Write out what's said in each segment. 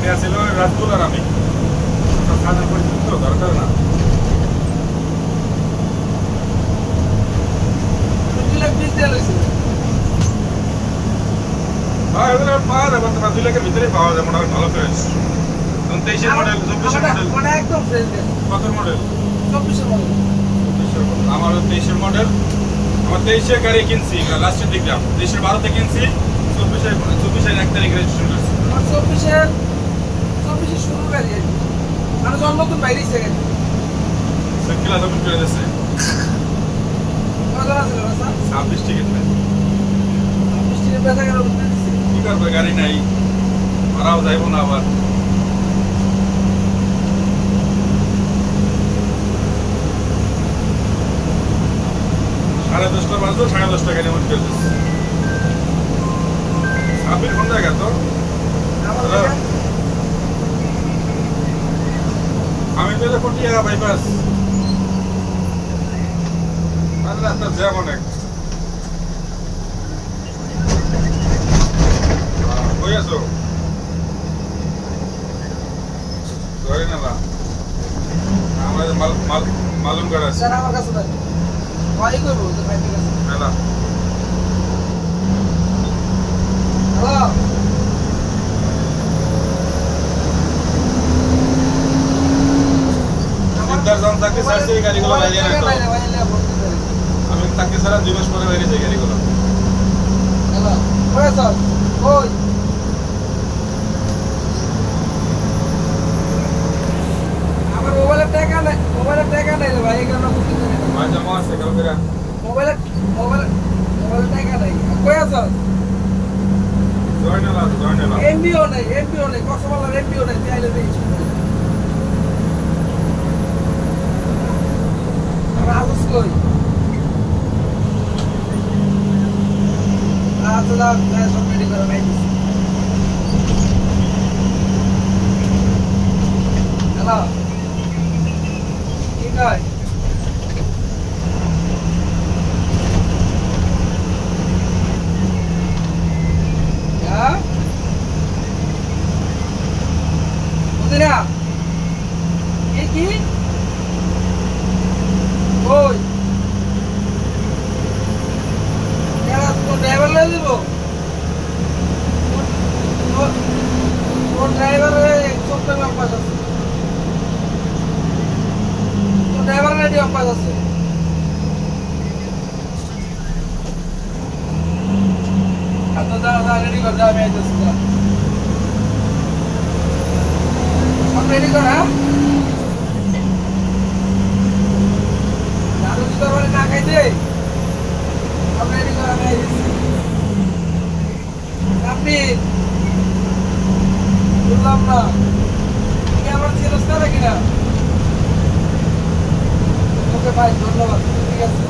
আগে ছিল রাজদুল আর আমি সাধারণ পরিচিত তো দরকার না হ্যাঁ এগুলো পাওয়া যাবে তোমার 2 লাখের ভিতরে পাওয়া যায় মোটামুটি ভালো ফ্রেশ 23 মডেল 24 মডেল মানে একদম ফ্রেশ কত মডেল 24 মডেল আমার 23 মডেল আমার 23 গাড়ি কিনছি লাস্টের দিকে 23 12 কিনছি 24 1 তারিখ রেজিস্ট্রেশন করছি আমার 24 শুরু গাড়ি মানে জন্ম তো বাইরেই থেকে সাইকেল আদম করে দিয়েছে কত আছে স্যার 26 টিকিট নেই 26 টিকিট বেচা গেল কি করবে গাড়ি নাই ভাড়াও যাইব না আবার সাড়ে 10টা বাজতো 10:30 গাড়ি মত করে দিচ্ছে সাবির কোন জায়গা তো আমি পেলে পটিয়া বাইপাস আর রাস্তা জ্যাম অনেক কই আছো ধরে নেবা আমাদের মালুম গাড়ি আছে স্যার আমার কাছে নাই ওই করব তো ভাই ঠিক আছে মেলা হ্যালো সিদ্ধার্থ চাকরি ছাড়ছে এই গাড়িগুলো বাইরে না তো আমি চাকরি ছাড়া 2 মাস পরে বাইরে যাই গাড়িগুলো হ্যালো ওই স্যার ওই আমার মোবাইলের টাকা নাই রে ভাই এখানে বুকিং করে ভাই জমা আছে কালকে মোবাইলের টাকা নাই কই আছো জয়েন এলা এমবিও নাই কসমালার এমবিও নাই চাইলে দিয়েছি রাজুস কই আচ্ছা দাও সব রেডি করে নাই হ্যালো ঠিক আছে বুঝিনা কি ওই এরা তো ড্রাইভার লয়ে দিব ও ড্রাইভারের সপ্তাহ অভ্যাস আছে তো ড্রাইভারের রেডি অভ্যাস আছে আচ্ছা দাদা রেডি করে দাও আমি আইতেছি সব রেডি কর হ্যাঁ দাদু তো বলে না খাইতে সব রেডি কর আমি আইতেছি আপনি বললাম না তুমি আমার চিরস না নাকি না ওকে ভাই ধন্যবাদ ঠিক আছে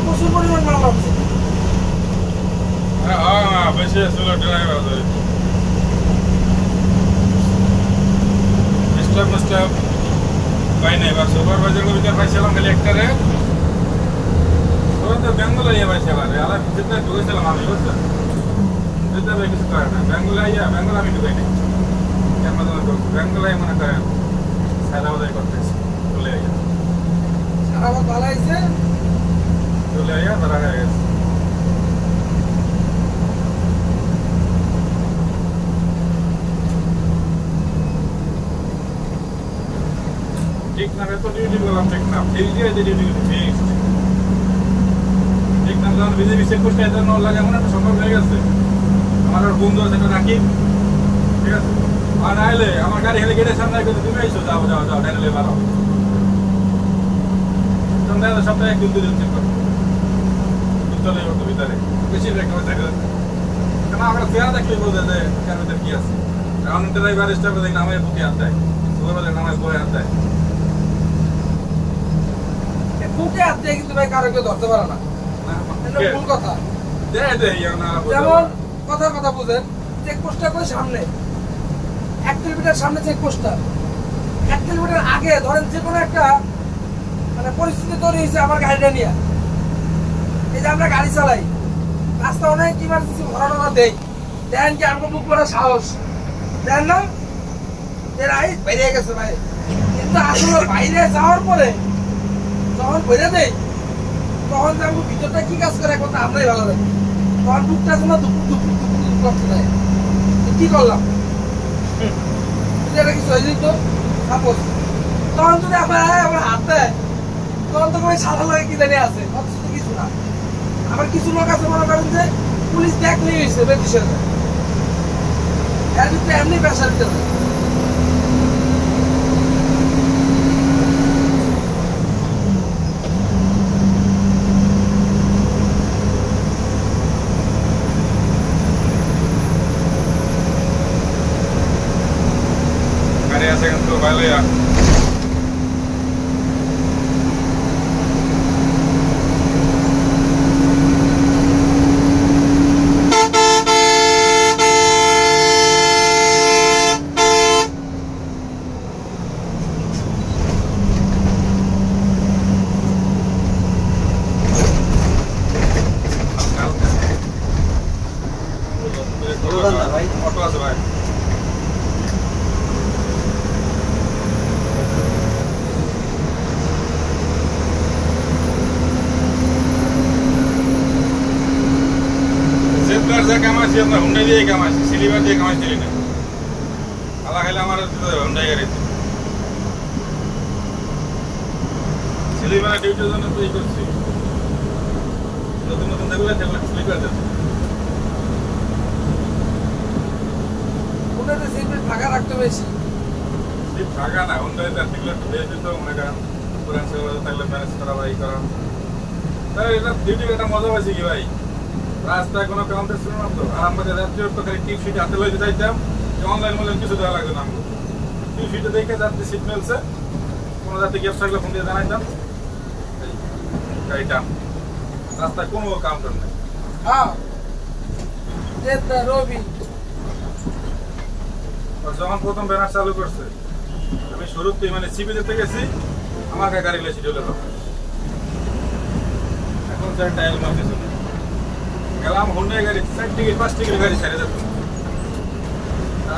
প্রচুর পরিমাণ মাল লাগছে হ্যাঁ বেশি ছিল ড্রাইভার স্টাফ পাই নাই বা সুপারভাইজার ভিতরে পাইছিলাম খালি একটা রে ওরা তো বেঙ্গলে ইয়ে পাইছিলাম রে আলাদা যেটা ঢুকেছিলাম আমি বুঝছেন যেটা কিছু করে না বেঙ্গলে আমি ঢুকাই নাই কেমন বেঙ্গলে মনে করেন সাদাবাদাই করতেছি চলে আইয়া সারাবাদ ভালো হয়েছে চলে আইয়া ধরা হয়ে গেছে ঠিক না তো ডিউটি করলাম ঠিক না ফেল দিয়ে ডিউটি ফিক্সড ঠিক না যখন বিজেপি চেক করতে এত ন লাগে এমন একটা সম্ভব হয়ে গেছে আমার আর বন্ধু আছে রাখি ঠিক আছে আর আইলে আমার গাড়ি হেলে গেটের সামনে কিন্তু তুমি এসো যাও ডাইলে বাড়াও তোমরা সপ্তাহে 1-2 দিন চেক করো চলে যাবো ভিতরে বেশি রেখে থাকে না আমরা চেহারা দেখলে বোঝা যায় কার ভিতরে কি আছে। এখন ড্রাইভার স্টাফে দেখি নামে বুকে হাত দেয়, সুপারভাইজার নামে বয়ে হাত দেয়। বুকে হাত দিয়ে কিন্তু ভাই কারো কেউ ধরতে পারে না, এটা ভুল কথা। যেমন কথার কথা বুঝেন, চেকপোস্টটা কই সামনে, 1 কিলোমিটার সামনে চেকপোস্টটা, 1 কিলোমিটার আগে ধরেন যে কোনো একটা মানে পরিস্থিতি তৈরি হয়েছে আমার গাড়িটা নিয়ে, এই যে আমরা গাড়ি চালাই, রাস্তা অনেক ইমার্জেন্সি ঘটনা দেই, দেন কি আমাকে বুক করার সাহস দেন না, বাইরে গেছে ভাই। কিন্তু আসলে বাইরে যাওয়ার পরে যখন বেড়ে দেয় তখন যে আমার ভিতরটা কি কাজ করে কথা আমরাই ভালো জানি। তখন বুকটা আছে না দুপুর দুপুর দুপুর করতে দেয়, কি করলাম এটা কিছু হয়ে যেত সাপোজ, তখন যদি আমার হাত দেয় তখন তো কোনো সাদা লাগে কি জানি আছে, অথচ কিছু না। আবার কিছু লোক আছে মনে করেন যে পুলিশ দেখলেই হয়েছে বেশি এর ভিতরে এমনি পেশা দিতে হবে। গাড়ি আছে কিন্তু ভালোই অটো আছে ভাই। যে কামাইছি আপনার হুন্ডাই দিয়ে কামাইছি, সিলিভার দিয়ে কামাইছিলি না। আলা খাইলে আমার হুন্ডাই গাড়িতে সিলিভার ডিউটির জন্য তো এই করছি, নতুন নতুন দেখলে স্লিপার যাচ্ছে। ওটাতে সিট ফাঁকা রাখতে বেশি সিট ফাঁকা না, হুন্ডাই তার দিলে দিয়ে দিত মনে করেন পুরান সেগুলো থাকলে ম্যানেজ করা বা ই করা। তাই এটা ডিউটি একটা মজা পাইছি কি ভাই, রাস্তায় কোনো কাউন্টার ছিল না তো, আর আমাদের রাত্রে তো খালি টিপ সিট হাতে লইতে চাইতাম, অনলাইন মনলাইন কিছু দেওয়া লাগবে না। আমাকে টিপ সিটে দেখে যাত্রী সিট মেলছে, কোনো যাত্রী গ্যাস থাকলে ফোন দিয়ে জানাইতাম গাড়িটা। রাস্তায় কোনো কাউন্টার নেই। হ্যাঁ রবি যখন প্রথম ব্যানার চালু করছে আমি শুরুতেই মানে সিপি যেতে গেছি, আমার গাড়িগুলো সিট হলে এখন চার টাইল মারতে চলে গেলাম হুন্ডাই গাড়ি 4 টিকিট 5 টিকিট গাড়ি ছেড়ে যেত।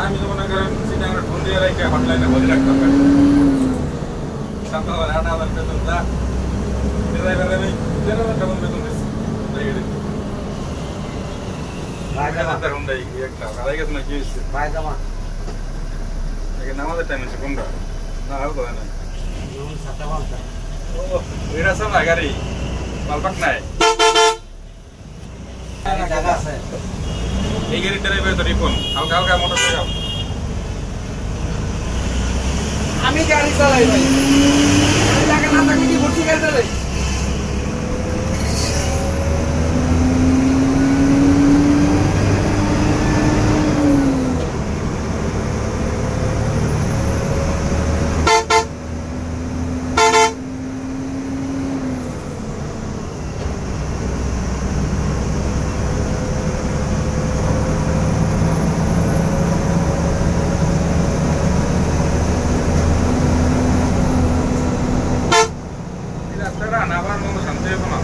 আমি তো মনে করেন সিটে আমরা ফোন দিয়ে রেখে হটলাইনে বলে রাখতাম গাড়ি 7,000 8,000 বেতন যা ড্রাইভার আমি 13,000 টাকা বেতন দিচ্ছি হুন্ডাই একটা হারাই গেছে না কি হয়েছে নামাজের টাইম আছে কোনটা না আর হয় না এটা সব না গাড়ি পালপাক নাই এই গাড়ির ড্রাইভার তো রিপন হালকা হালকা মোটর সাইকেল। আমি গাড়ি চালাই ভাই, টাকা না থাকলে কি ভর্তি গাড়ি চালাই। আবার মনে শান্তি হবো না।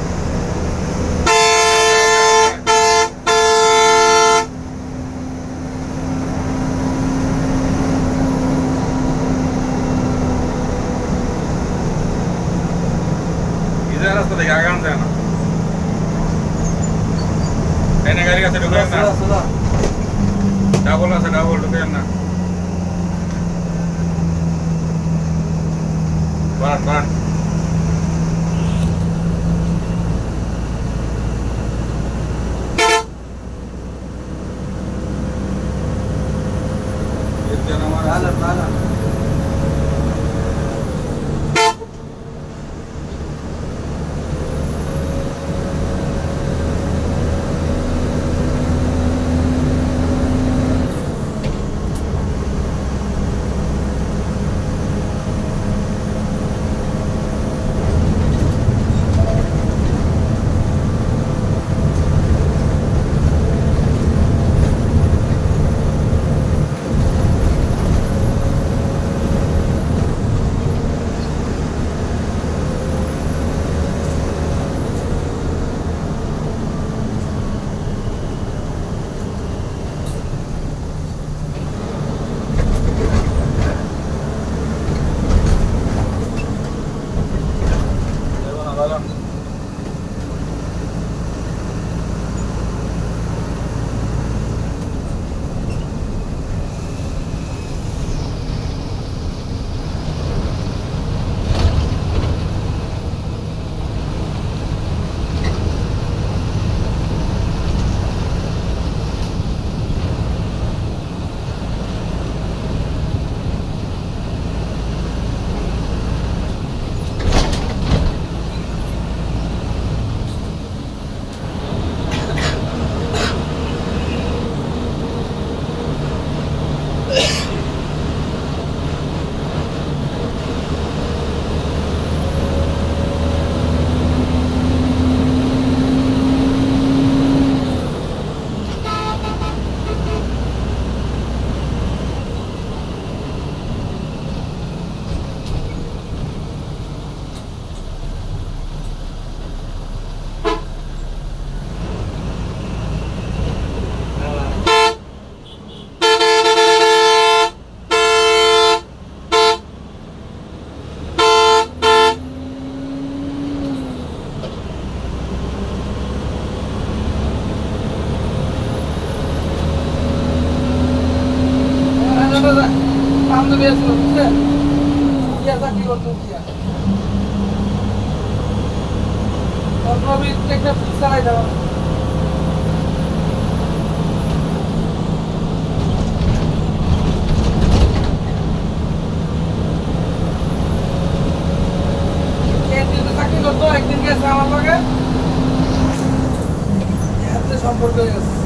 ইজার রাস্তা থেকে আগান যায় না, এনে গাড়ি আছে ঢুকেন না, ডাবল আছে ডাবল ঢুকেন না, বান বান বিয়ে ছিল বুঝছেন ইয়া চাকরি করতো ইয়া নবীর একটা ফিক্স চালাই দেওয়া চাকরি করতো একদিন গেছে আমার লগে সম্পর্ক হয়ে গেছে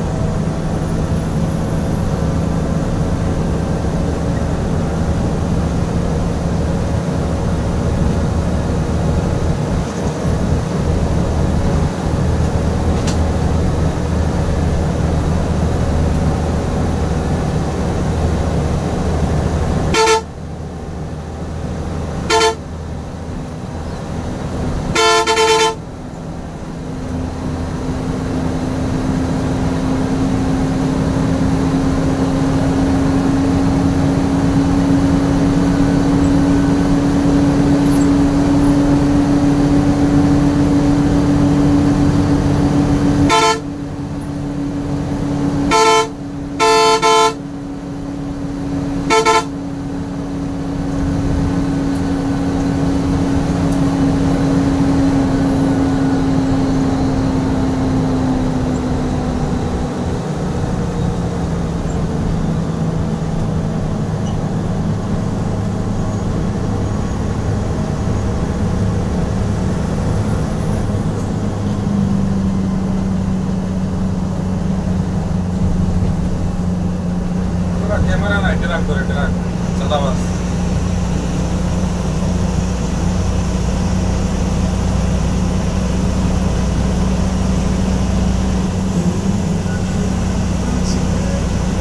ক্যামেরা নাই ট্রাক ধরে ট্রাক চাঁদাবাজ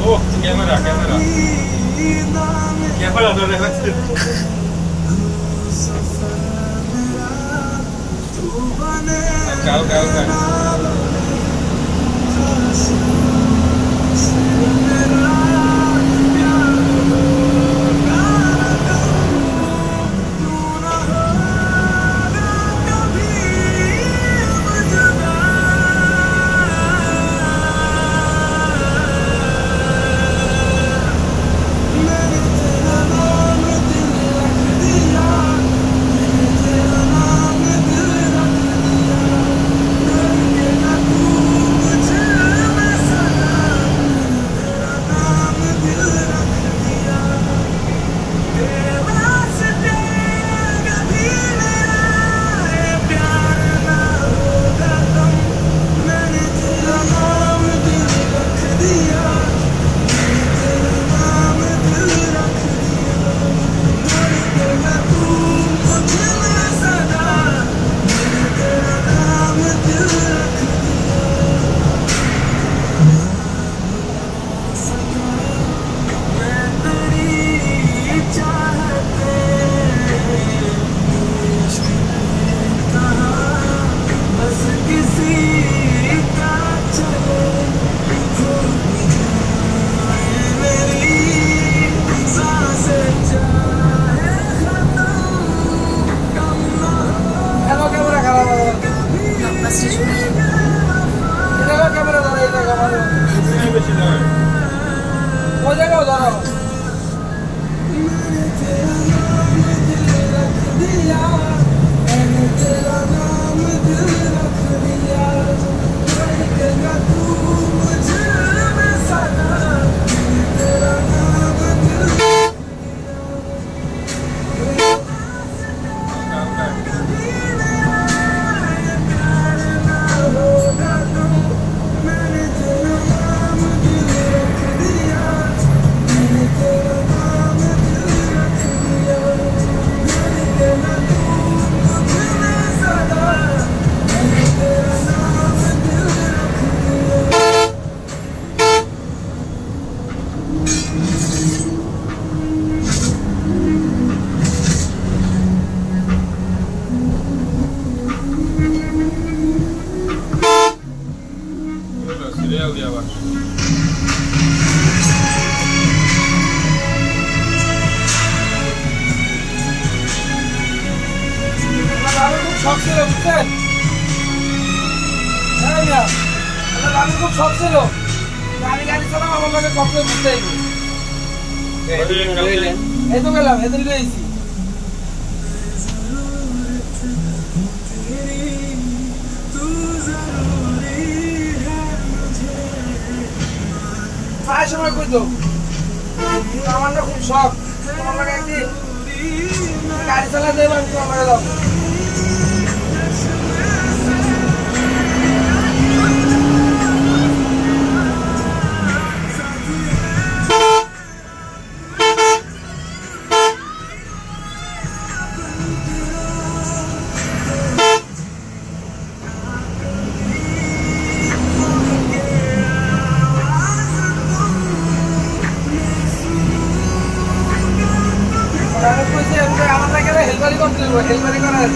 ও ক্যামেরা ক্যামেরা ক্যামেরা ধরে রাখছে কাল কাল কাল শখ ছিল বুঝছেন আমি খুব শখ ছিল আমি গাড়ি চালাম আমার লগে কখনো ঘুরতে এই তো গেলাম এদিন গেছি প্রায় সময় কইতো আমার না খুব শখ তোমার লাগে একদিন গাড়ি চালা দেবো আমি তোমার লাগে যাবো আমার লাগে হেলপারি করতে হেলপারি করার